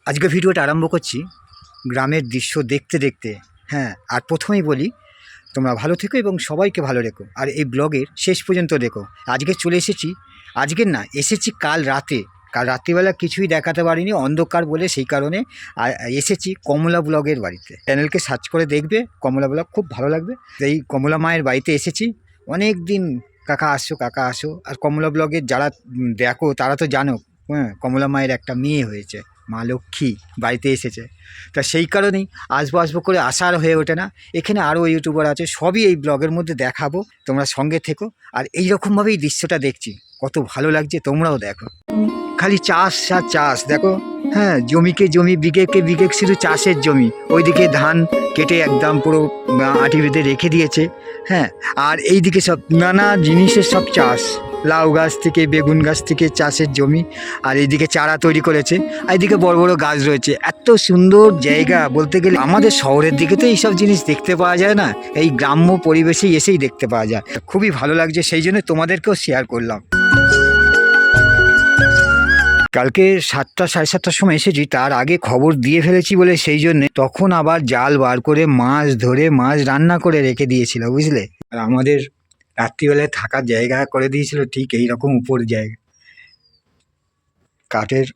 আজকে ভিডিওটা আরম্ভ করছি গ্রামের দৃশ্য দেখতে দেখতে। হ্যাঁ, আর প্রথমেই বলি তোমরা ভালো থেকো এবং সবাইকে ভালো রেখো, আর এই ব্লগের শেষ পর্যন্ত দেখো। আজকে চলে এসেছি, আজকের না এসেছি কাল রাতে। কাল রাত্রিবেলা কিছুই দেখাতে পারিনি, অন্ধকার বলে, সেই কারণে এসেছি কমলা ব্লগের বাড়িতে। চ্যানেলকে সার্চ করে দেখবে, কমলা ব্লগ খুব ভালো লাগবে। এই কমলা মায়ের বাড়িতে এসেছি। অনেক দিন কাকা আসো। আর কমলা ব্লগের যারা দেখো তারা তো জানো, হ্যাঁ, কমলা মায়ের একটা মেয়ে হয়েছে, মা লক্ষ্মী বাড়িতে এসেছে। তা সেই কারণেই আসবো করে আসার হয়ে ওঠে না। এখানে আরও ইউটিউবার আছে, সবই এই ব্লগের মধ্যে দেখাবো, তোমরা সঙ্গে থেকো। আর এই রকমভাবেই দৃশ্যটা দেখছি, কত ভালো লাগছে, তোমরাও দেখো। খালি চাষ আর চাষ, দেখো। হ্যাঁ, জমিকে জমি, বিঘেকে বিঘে শুধু চাষের জমি। ওইদিকে ধান কেটে একদম পুরো আঁটি বেঁধে রেখে দিয়েছে। হ্যাঁ, আর এইদিকে সব নানা জিনিসের সব চাষ, লাউ গাছ থেকে বেগুন গাছ থেকে চাষের জমি। আর এইদিকে চারা তৈরি করেছে, আর এইদিকে বড় বড় গাছ রয়েছে। এত সুন্দর জায়গা, বলতে গেলে আমাদের শহরের দিকে তো এইসব জিনিস দেখতে পাওয়া যায় না, এই গ্রাম্য পরিবেশেই এসেই দেখতে পাওয়া যায়। খুবই ভালো লাগছে, সেই জন্য তোমাদেরকেও শেয়ার করলাম। কালকে 7টা সাড়ে 7টার সময় এসেছি, তার আগে খবর দিয়ে ফেলেছি বলে সেই জন্যে তখন আবার জাল বার করে মাছ ধরে মাছ রান্না করে রেখে দিয়েছিল, বুঝলে। আর আমাদের রাত্রিবেলায় থাকার জায়গা করে দিয়েছিল ঠিক এইরকম উপর জায়গা, কাঠের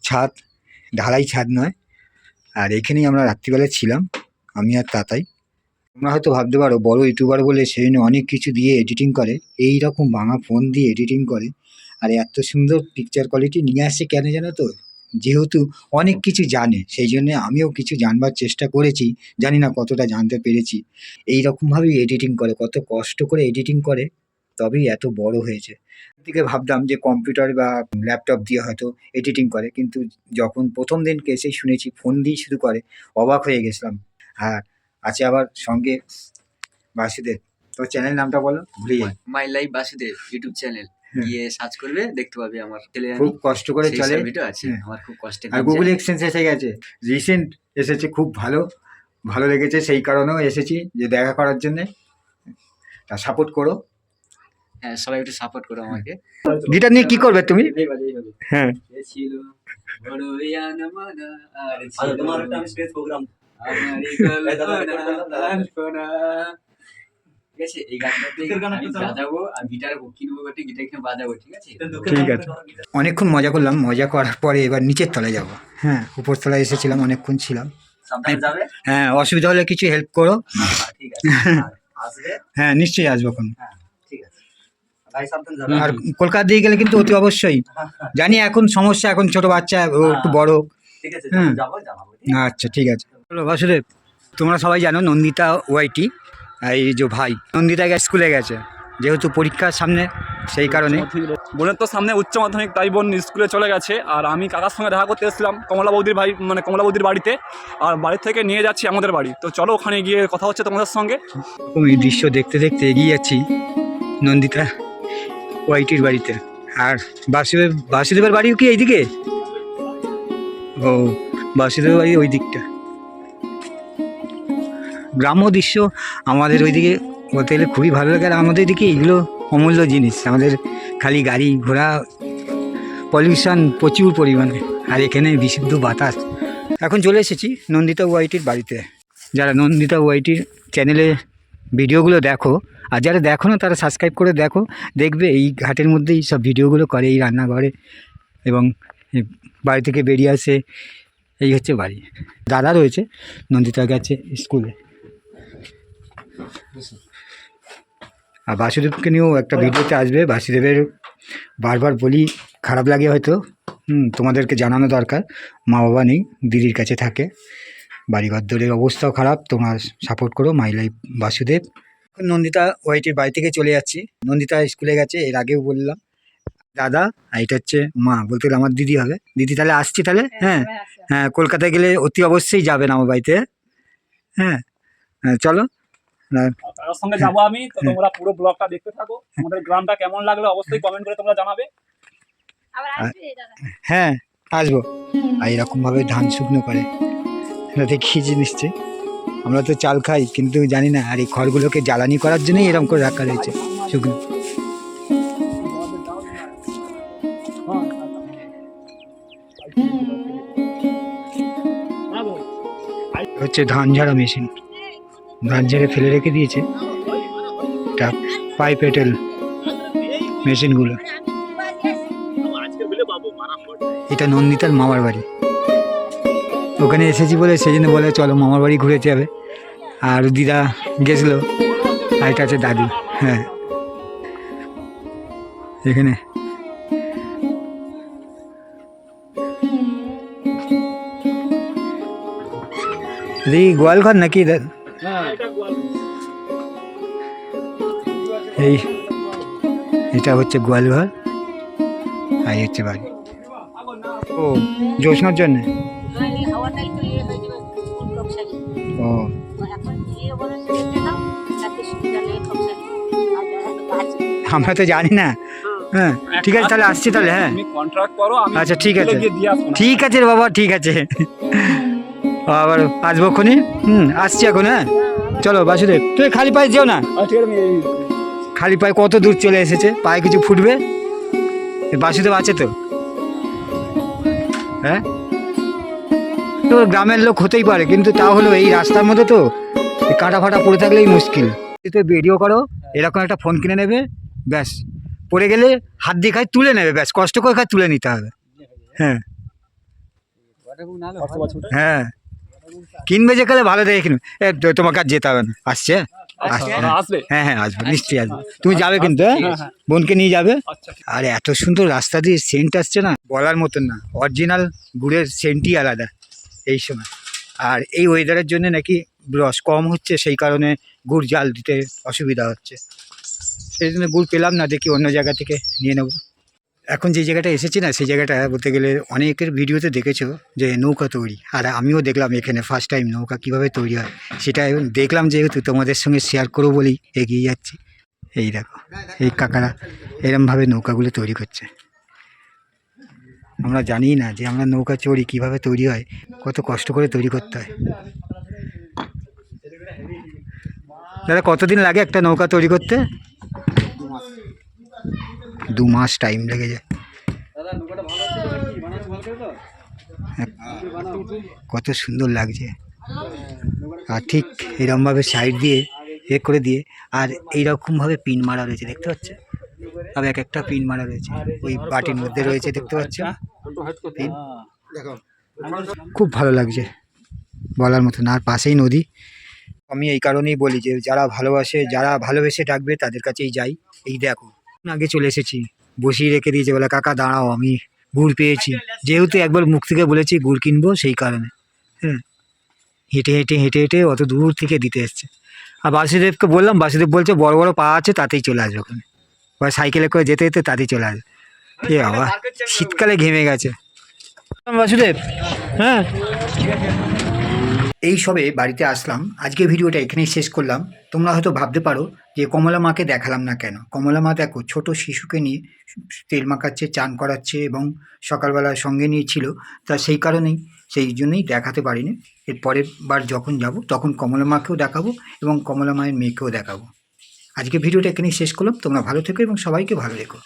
ছাদ, ঢালাই ছাদ নয়। আর এখানেই আমরা রাত্রিবেলায় ছিলাম, আমি আর তাতাই। তোমরা হয়তো ভাবতে পারো বড় ইউটিউবার বলে সেই জন্য অনেক কিছু দিয়ে এডিটিং করে, এই রকম ভাঙা ফোন দিয়ে এডিটিং করে। আর এত সুন্দর পিকচার কোয়ালিটি নিয়ে আসছে কেন জানো তো, যেহেতু অনেক কিছু জানে, সেই জন্য আমিও কিছু জানবার চেষ্টা করেছি, জানি না কতটা জানতে পেরেছি। এই রকমভাবেই এডিটিং করে, কত কষ্ট করে এডিটিং করে, তবেই এত বড় হয়েছে। থেকে ভাবতাম যে কম্পিউটার বা ল্যাপটপ দিয়ে হয়তো এডিটিং করে, কিন্তু যখন প্রথম দিনকে এসেই শুনেছি ফোন দিয়েই শুরু করে, অবাক হয়ে গেছিলাম। আর আছে আবার সঙ্গে বাসুদেব। তোর চ্যানেল নামটা বলো, ভুলে যাই। My life Basudev YouTube channel গিয়ে সার্চ করবে, দেখতে পাবে আমার ছেলে। খুব কষ্ট করে চলে, ভিডিও আছে আমার, খুব কষ্টে। আর গুগল এক্সচেঞ্জ এসে গেছে, রিসেন্ট এসেছে, খুব ভালো লেগেছে, সেই কারণেও এসেছি যে দেখা করার জন্যে। তা সাপোর্ট করো। হ্যাঁ, সবাই একটু সাপোর্ট করো আমাকে। গিটার নিয়ে কি করবে তুমি? হ্যাঁ, ছিল বড়ই আনমনা, আর আচ্ছা, তোমার একটা আমি স্টেজ প্রোগ্রাম আমারই কল্পনা। ঠিক আছে, এই গানটাতে আমি বাজাবো আর গিটার কিনবো, গিটার কিনে বাজাবো, ঠিক আছে? ঠিক আছে। অনেকক্ষণ মজা করলাম, মজা করার পরে এবার নিচের তলায় যাব। হ্যাঁ, উপর তলায় এসেছিলাম, অনেকক্ষণ ছিলাম। সাবধানে যাবে। হ্যাঁ, অসুবিধা হলে কিছু হেল্প করো। ঠিক আছে, আসবে। হ্যাঁ, নিশ্চয়ই আসবো এখন। হ্যাঁ, ঠিক আছে ভাই, সাবধানে যাবে। আর কলকাতা দিয়ে গেলে কিন্তু অতি অবশ্যই, জানি এখন সমস্যা, এখন ছোট বাচ্চা, ও একটু বড়। ঠিক আছে, হুম। যাবো জানাবো। আচ্ছা, ঠিক আছে। হ্যালো বাসুদেব, তোমরা সবাই জানো নন্দিতা ওয়াইটি, এই যে ভাই নন্দিতা স্কুলে গেছে, যেহেতু পরীক্ষার সামনে, সেই কারণে। বোনের তো সামনে উচ্চ মাধ্যমিক, তাই বোন স্কুলে চলে গেছে। আর আমি কাকার সঙ্গে দেখা করতে এসেছিলাম কমলা বৌদির ভাই, মানে কমলা বৌদির বাড়িতে। আর বাড়ি থেকে নিয়ে যাচ্ছি আমাদের বাড়ি, তো চলো ওখানে গিয়ে কথা হচ্ছে তোমাদের সঙ্গে। এই দৃশ্য দেখতে দেখতে এগিয়ে যাচ্ছি নন্দিতা ওয়াইটির বাড়িতে। আর বাসুদেবের বাড়িও কি এইদিকে? ও, বাসুদেবের বাড়ি ওই দিকটা। গ্রাম্য দৃশ্য আমাদের ওইদিকে বলতে গেলে খুবই ভালো লাগে। আর আমাদের দিকে এগুলো অমূল্য জিনিস, আমাদের খালি গাড়ি ঘোড়া, পলিউশন প্রচুর পরিমাণে, আর এখানে বিশুদ্ধ বাতাস। এখন চলে এসেছি নন্দিতা ওয়াইটির বাড়িতে। যারা নন্দিতা ওয়াইটির চ্যানেলে ভিডিওগুলো দেখো, আর যারা দেখো না তারা সাবস্ক্রাইব করে দেখো, দেখবে এই ঘাটের মধ্যেই সব ভিডিওগুলো করে, এই রান্নাঘরে, এবং বাড়ি থেকে বেরিয়ে আসে। এই হচ্ছে বাড়ি। দাদা রয়েছে, নন্দিতা গেছে স্কুলে। আর বাসুদেবকে নিয়েও একটা ভিডিওতে আসবে। বাসুদেবের বারবার বলি, খারাপ লাগে হয়তো, তোমাদেরকে জানানো দরকার, মা বাবা নেই, দিদির কাছে থাকে, বাড়িঘর দরের অবস্থাও খারাপ। তোমরা সাপোর্ট করো মাই লাইফ বাসুদেব। নন্দিতা ওয়াইটির বাড়ি থেকে চলে যাচ্ছি, নন্দিতা স্কুলে গেছে, এর আগেও বললাম। দাদা, আর এটা হচ্ছে মা, বলতে গেলে আমার দিদি হবে। দিদি তাহলে আসছি তাহলে। হ্যাঁ হ্যাঁ, কলকাতায় গেলে অতি অবশ্যই যাবেন আমার বাড়িতে। হ্যাঁ হ্যাঁ, চলো। তার সঙ্গে যাবো আমি, তো তোমরা পুরো ব্লগটা দেখতে থাকো। আমাদের গ্রামটা কেমন লাগলো অবশ্যই কমেন্ট করে তোমরা জানাবে। হ্যাঁ, আসবো। আর এরকমভাবে ধান শুকনো করে, এটা দেখিয়েছি নিশ্চয়ই। আমরা তো চাল খাই, কিন্তু জানি না। আর এই খড়গুলোকে জ্বালানি করার জন্যই এরকম করে রাখা রয়েছে শুকনো। হচ্ছে ধান ঝাড়া মেশিন, ধান ঝেড়ে ফেলে রেখে দিয়েছে। এটা পাইপ এটেল মেশিনগুলো। এটা নন্দিতার মামার বাড়ি, ওখানে এসেছি বলে সেই জন্য বলে চলো মামার বাড়ি ঘুরেতে যাবে। আর দিদা গেছিলো, আর এটা আছে দাদু। হ্যাঁ, এখানে গোয়াল ঘর নাকি এই, এটা হচ্ছে গোয়াল ঘর আর এই হচ্ছে বাড়ি। ও জ্যোৎস্নার জন্য। ও আমরা তো জানি না। হ্যাঁ ঠিক আছে, তাহলে আসছি তাহলে। হ্যাঁ কন্ট্রাক্ট করো, আমি আচ্ছা ঠিক আছে, দিয়ে আসবো। ঠিক আছে রে বাবা, ঠিক আছে, আবার আসবো ক্ষণে। আসছি এখন। হ্যাঁ চলো বাসুদেব, তুই খালি পায়ে যেও না। ঠিক আছে, খালি পায়ে কত দূর চলে এসেছে, পায়ে কিছু ফুটবে। বাসুদেব আছে তো? হ্যাঁ তো গ্রামের লোক হতেই পারে, কিন্তু তা হলো এই রাস্তার মধ্যে তো কাঁটা ফাটা পড়ে থাকলেই মুশকিল। তো ভিডিও করো, এরকম একটা ফোন কিনে নেবে, ব্যাস পড়ে গেলে হাত দিয়ে খাই তুলে নেবে, ব্যাস কষ্ট করে খাই তুলে নিতে হবে। হ্যাঁ হ্যাঁ কিনবে যে কালে ভালো দেখে কিনবে। তোমাকে আর যেতে হবে না, আসছে। আসবে। হ্যাঁ হ্যাঁ আসবে, নিশ্চয়ই আসবে। তুমি যাবে কিন্তু, হ্যাঁ বোনকে নিয়ে যাবে। আর এত সুন্দর রাস্তা দিয়ে সেন্ট আসছে না, বলার মতন না। অরিজিনাল গুড়ের সেন্টই আলাদা এই সময়। আর এই ওয়েদারের জন্য নাকি রস কম হচ্ছে, সেই কারণে গুড় জাল দিতে অসুবিধা হচ্ছে। সেই জন্য গুড় পেলাম না, দেখি অন্য জায়গা থেকে নিয়ে নেব। এখন যে জায়গাটা এসেছি না, সেই জায়গাটা বলতে গেলে অনেকের ভিডিওতে দেখেছো যে নৌকা তৈরি, আর আমিও দেখলাম এখানে ফার্স্ট টাইম নৌকা কীভাবে তৈরি হয় সেটা দেখলাম, যেহেতু তোমাদের সঙ্গে শেয়ার করবো বলেই এগিয়ে যাচ্ছি। এই দেখো এই কাকারা এরমভাবে নৌকাগুলো তৈরি করছে। আমরা জানি না যে আমরা নৌকা চড়ি কীভাবে তৈরি হয়, কত কষ্ট করে তৈরি করতে হয়। দাদা কতদিন লাগে একটা নৌকা তৈরি করতে? 2 মাস টাইম লেগে যায়। কত সুন্দর লাগছে। আর ঠিক এরকমভাবে সাইড দিয়ে করে দিয়ে, আর এইরকমভাবে পিন মারা রয়েছে দেখতে পাচ্ছ, আর এক একটা পিন মারা রয়েছে ওই বাটির মধ্যে রয়েছে, দেখতে পাচ্ছ পিন। খুব ভালো লাগছে বলার মতো না। আর পাশেই নদী। আমি এই কারণেই বলি যে যারা ভালোবাসে, যারা ভালোবেসে ডাকবে তাদের কাছেই যাই। এই দেখো আগে চলে এসেছি, বসিয়ে রেখে দিয়েছে, বলে কাকা দাঁড়াও আমি গুড় পেয়েছি। যেহেতু একবার মুখ থেকে বলেছি গুড় কিনবো, সেই কারণে হ্যাঁ হেঁটে হেঁটে হেঁটে হেঁটে অত দূর থেকে দিতে এসছে। আর বাসুদেবকে বললাম, বাসুদেব বলছে বড় বড় পা আছে, তাতেই চলে আসবে ওখানে। বা সাইকেলে করে যেতে যেতে তাতেই চলে আসবে। এ বাবা শীতকালে ঘেমে গেছে বাসুদেব। হ্যাঁ এই সবে বাড়িতে আসলাম। আজকে ভিডিওটা এখানেই শেষ করলাম। তোমরা হয়তো ভাবতে পারো যে কমলা মাকে দেখালাম না কেন। কমলা মা দেখো ছোট শিশুকে নিয়ে তেল মাখাচ্ছে, চান করাচ্ছে এবং সকালবেলা সঙ্গে নিয়েছিল, তা সেই কারণেই, সেই জন্যই দেখাতে পারিনি। এর পরের বার যখন যাব তখন কমলা মাকেও দেখাবো এবং কমলা মায়ের মেয়েকেও দেখাবো। আজকে ভিডিওটা এখানেই শেষ করলাম। তোমরা ভালো থেকো এবং সবাইকে ভালো রেখো।